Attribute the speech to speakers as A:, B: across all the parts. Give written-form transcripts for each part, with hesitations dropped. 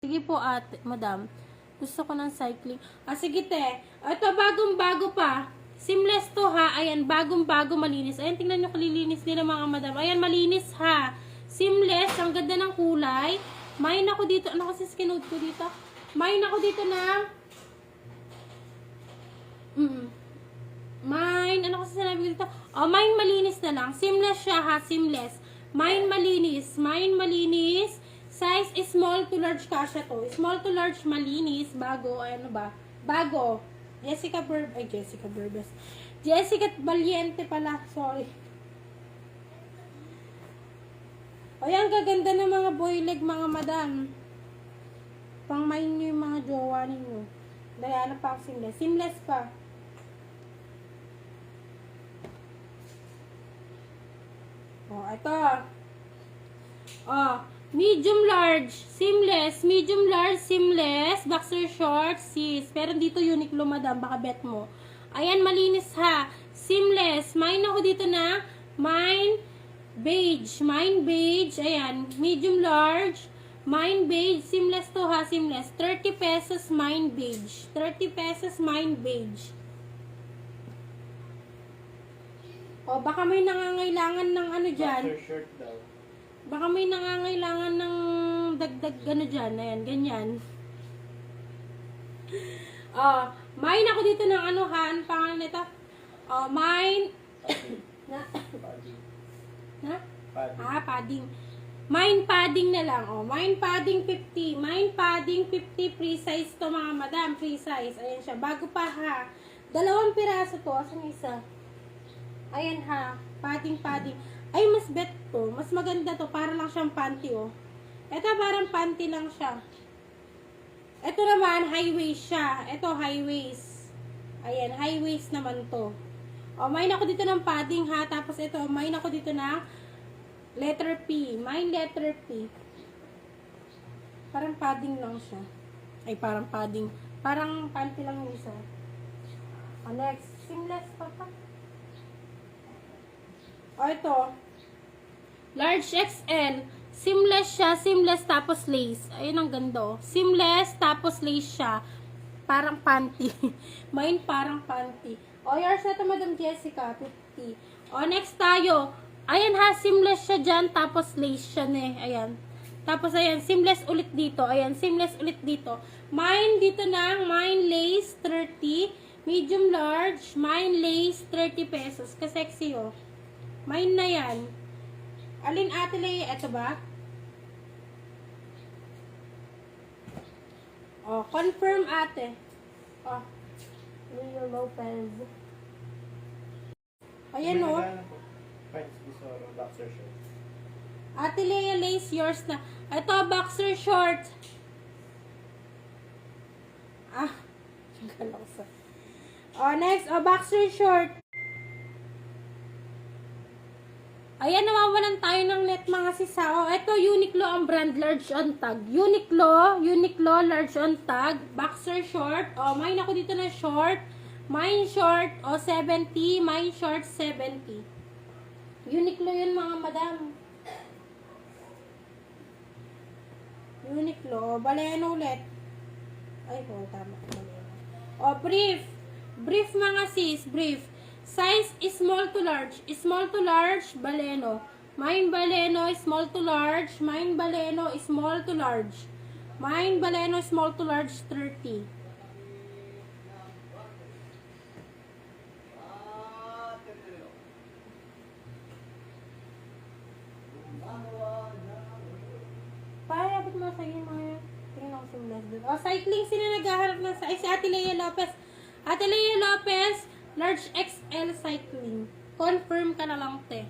A: Sige po ate, madam. Gusto ko ng cycling. Sige te. Ito bagong-bago pa. Seamless to ha. Ayan, bagong-bago malinis. Ayan, tingnan nyo kalilinis nila mga madam. Ayan, malinis ha. Seamless. Ang ganda ng kulay. Main ako dito. Ano kasi skinod ko dito? Main ako dito ng mine. Ano kasi sinabi ko dito? Mine malinis na lang. Seamless siya ha. Seamless. Mine malinis. Mine malinis. Size is small to large kasha to. Small to large malinis. Bago. Ano ba? Bago. Jessica Burbes. Jessica Valiente pala. Sorry. Ayan, gaganda ng mga boy leg, mga madam. Pang main nyo yung mga jowa ninyo. Dahil ano pa ang seamless. Seamless pa. Ito. Medium large, seamless. Medium large, seamless. Boxer shorts, sis. Pero dito Uniqlo, madam. Baka bet mo. Ayan, malinis ha. Seamless. Mine ako dito na. Mine beige. Mine beige. Ayan. Medium large. Mine beige. Seamless to ha. Seamless. 30 pesos mine beige. 30 pesos mine beige. Baka may nangangailangan ng ano dyan.
B: Boxer shirt daw.
A: Baka may nangangailangan ng dagdag gano dyan. Ayan, ganyan. Mine ako dito ng ano ha. Ano pangalan nito? Mine. Padding. Mine padding na lang. Mine padding 50. Mine padding 50. Free size to mga madam. Free size. Ayan siya. Bago pa ha. 2 piraso to. Asan isa? Ayan ha. Padding. Ay, mas bet to. Mas maganda to. Para lang siyang panty, Ito, parang panty lang siya. Ito naman, high waist siya. Ito, high waist. Ayan, high waist naman to. Main ako dito ng padding, ha. Tapos ito, main ako dito ng letter P. Main letter P. Parang padding lang siya. Ay, parang padding. Parang panty lang yung isa. Next. Seamless pa pa. Ito. Large XL. Seamless siya. Seamless tapos lace. Ayun ang ganda. Seamless tapos lace siya. Parang panty. Mine parang panty. Yours na ito, Madam Jessica. 50. Next tayo. Ayan ha. Seamless siya dyan. Tapos lace siya Ayan. Tapos ayan. Seamless ulit dito. Ayan. Seamless ulit dito. Mine dito na. Mine lace 30. Medium large. Mine lace 30 pesos. Kasexy Mine na yan. Alin ate Leia? Ito ba? Confirm ate. Leo Lopez. Ayan
B: Pants, Bisoro, boxer shirt.
A: Ate Leia, lace yours na. Ito, boxer short. Galaksa. Next, boxer short. Ayan, nawawalan tayo ng net mga sisa. Ito, Uniqlo ang brand, large on tag. Uniqlo, large on tag. Boxer short. Mine ako dito na short. Mine short, 70. Mine short, 70. Uniqlo yun mga madam. Uniqlo. Baleno ulit. Ay, tama. Baleno. Brief. Brief mga sis, brief. Size is small to large. Small to large, Baleno. Mine Baleno, small to large. Mine Baleno, small to large. Mine Baleno, small to large, 30. Parabot mo sa inyo mga tingnan ko seamless doon. Cycling, sino naghaharap na sa... si Ate Leia Lopez. Ate Leia Lopez, large XL cycling. Confirm ka na lang, te.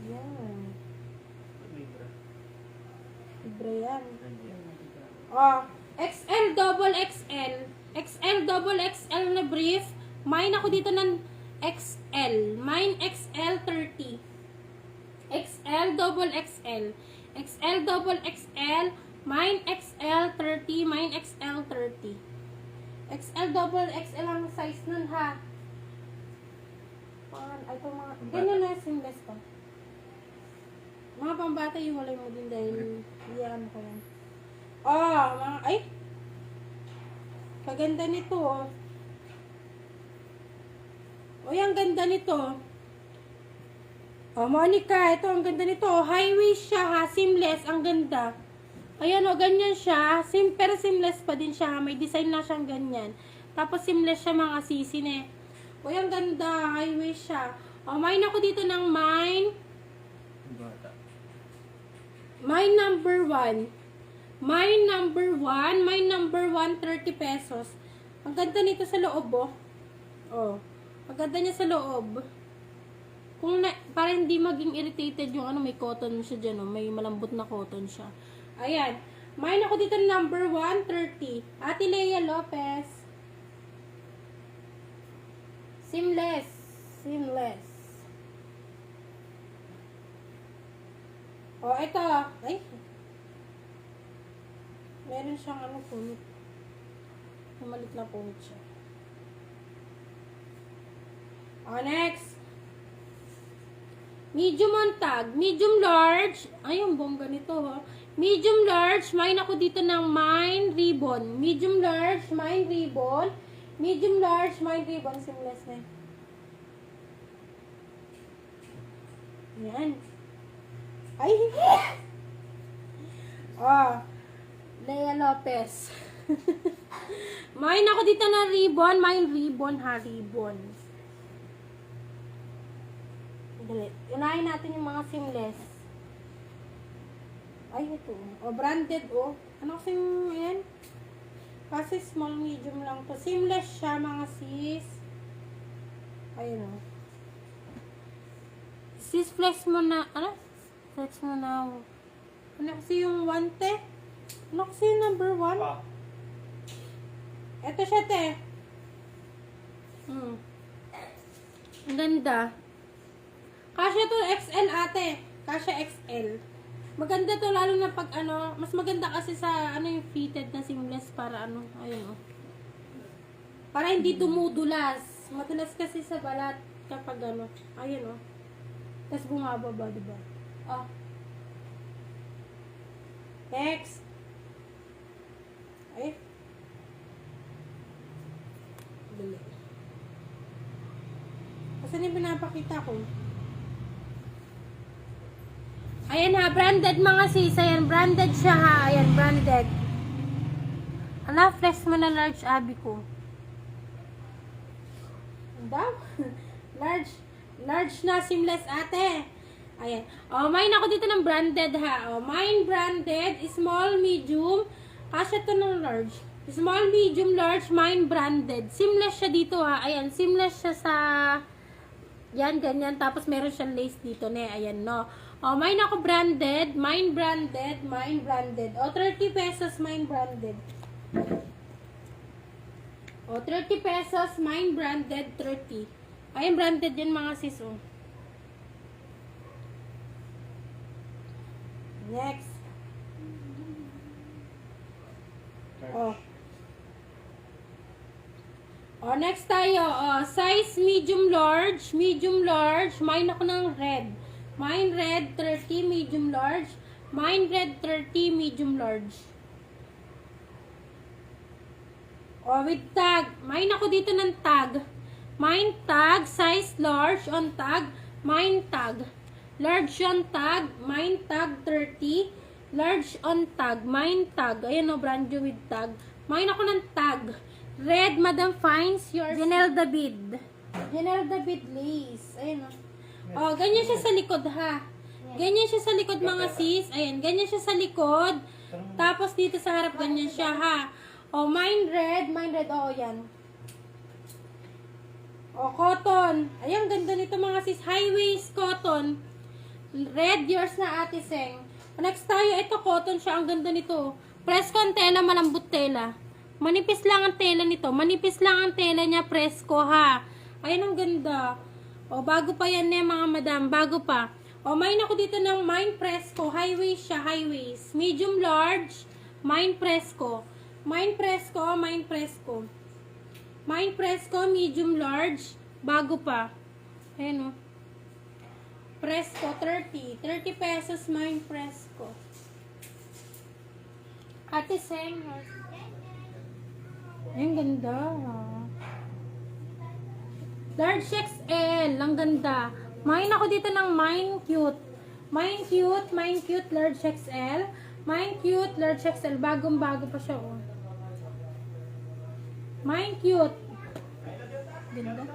A: Yan. Libre yan. XL, double XL. XL, double XL na brief. Mine ako dito ng XL. Mine XL 30. XL, double XL. XL, double XL. Mine XL 30. Mine XL 30. XL, double XL ang size nun ha. Ito mga, ganyan na seamless pa. Mga pambata yung walay mo din dahil iyan ko yan. Oh, mga, ay! Kaganda nito, oh. Uy, ang ganda nito. Oh, Monica, ito, ang ganda nito. High waist siya, ha? Seamless, ang ganda. Ayan, oh, ganyan siya. Pero seamless pa din siya, ha? May design na siyang ganyan. Tapos seamless siya, mga sisin, eh. Uy, ang ganda. High waist siya. Oh, mine ako dito ng mine.
B: Bata.
A: Mine number 1. Mine number 1. Mine number 1, 30 pesos. Ang ganda nito sa loob, oh. Oh. Ang ganda niya sa loob. Para hindi maging irritated yung ano, may cotton siya dyan, oh. May malambot na cotton siya. Ayan. Mine ako dito number 1, 30. Ate Lea Lopez. Seamless. Seamless. Oh, ito. Ay. Meron siyang ano, punit. Malit na punit siya. Oh, next. Medium on tag. Medium large. Ay, ang bongga nito, ha. Medium large. Mine ako dito ng mine ribbon. Medium large, mine ribbon. Medium large, mine ribbon. Seamless na. Yan. Ay! Oh. Lea Lopez. Mine ako dito na ribbon. Mine ribbon, ha. Ribbon. Dali. Unahin natin yung mga seamless. Ay, ito. O, branded, o. Ano kasi yung, ayan? Kasi small, medium lang to. Seamless siya, mga sis. Ayun, o. Sis, flex mo na, ano? Flex mo na. Ano kasi yung 1, te? Ano kasi yung number 1? Ito siya, te. Ang ganda. Kasya to XL, ate. Kasya XL. Maganda to, lalo na pag ano, mas maganda kasi sa ano yung fitted na seamless para ano, ayun, oh. Para hindi dumudulas. Madulas kasi sa balat kapag ano, ayun, oh. Tapos bumababa, diba? Oh. Next. Ay. Dali. Kasi yung pinapakita ko. Ayan, ha, branded mga sis. Ayan, branded siya, ha. Ayan, branded. Ala, flex mo na large, abi ko. Daw? Large na seamless, ate. Ayan. Oh, mine ako dito ng branded, ha. Oh, mine branded, small, medium. Kasya to ng large. Small, medium, large, mine branded. Seamless siya dito, ha. Ayan, seamless siya sa... Yan, ganyan. Tapos meron siyang lace dito, ne. Ayan, no. Oh, mine ako branded. Mine branded. Mine branded. Oh, 30 pesos, mine branded. Oh, 30 pesos, mine branded, 30. Ayan, branded yan mga sis, oh. Next. Oh. Oh, next tayo. Oh, size medium large. Medium large. Mine ako ng red. Mine red, 30, medium large. Mine red, 30, medium large. Oh, with tag. Mine ako dito ng tag. Mine tag, size large on tag. Mine tag. Large on tag. Mine tag, 30. Large on tag. Mine tag. Ayan o, brand new with tag. Mine ako ng tag. Red, Madam Finds, yours. Janelle David. Janelle David lace. Ayan o. Oh, ganyan siya sa likod, ha. Ganyan siya sa likod, mga sis. Ayan, ganyan siya sa likod. Tapos dito sa harap, ganyan siya, ha. Oh, mine red, oh, yan. Oh, cotton. Ayan, ganda nito, mga sis. High waist cotton. Red, yours na, Ate Seng. Next tayo, ito, cotton siya. Ang ganda nito. Presko ang tela, malambot tela. Manipis lang ang tela nito. Manipis lang ang tela niya, presko, ha. Ayan, ang ganda. O, bago pa yan, mga madam. Bago pa. O, mine ako dito ng mine presko. High waist siya, high waist. Medium large, mine presko. Mine presko, mine presko. Mine presko, medium large. Bago pa. Ayan, o. Presko, 30. 30 pesos mine Presko. Ate Seng. Ay, ang ganda. Large XL. Ang ganda. Mine ako dito ng Mine Cute. Mine Cute, Large XL. Mine Cute, Large XL. Bagong-bago pa siya, oh. Mine Cute. Ganda.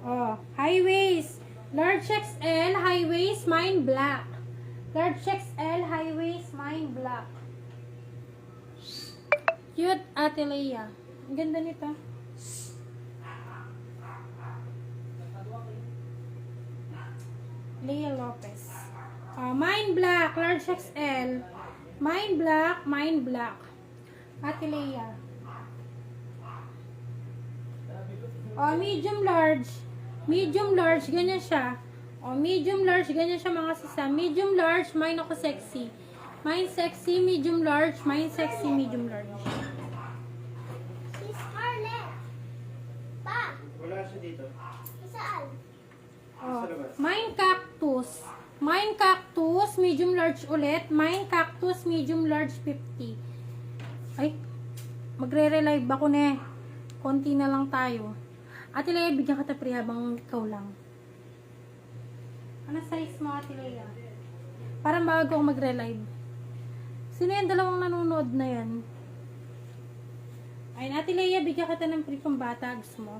A: Oh, high waist. Large XL, high waist, mine black. Large XL, high waist, mine black. Cute, Ate Leia. Ang ganda nito. Leia Lopez. Mine black, large XL. Mine black, mine black. Ate Leia. Medium large. Medium large, ganyan siya. Medium large, ganyan siya mga sisa. Medium large, mine ako sexy. Mine sexy, medium large. Mine sexy, medium large.
C: Si Scarlett. Pa,
B: Wala siya dito.
C: saan?
B: Sa labas.
A: Mine cactus. Mine cactus, medium large ulit. Mine cactus, medium large 50. Ay, magre-relive ako na. Konti na lang tayo. Ate Leia, bigyan ka tapri habang ikaw lang. Ano size mo, Ate Leia? Parang bago ako magre-live. Sino yung dalawang nanonood na yan? Ayun, Ate Leia, bigyan ka ng free pambata. Gusto mo?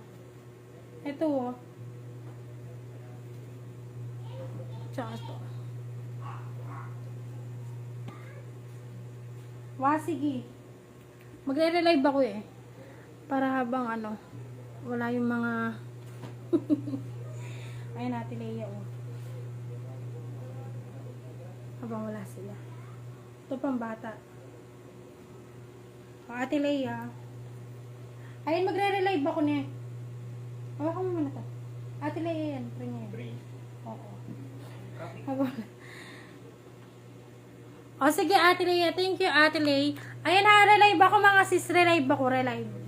A: Ito, oh. Tsaka ito. Sige. Magre-relive ako eh. Para habang ano, wala yung mga ayun, Ate Leia, oh. Habang wala sila. Ito pang bata. Ate Leia. Ayun, magre-relive ako na. Hawakan mo muna to. Ate Leia yan. Pring yan.
B: Free.
A: Oo. Habang sige, Ate Leia. Thank you, Ate Leia. Ayun, ha, relive ako mga sis. Relive ako, relive.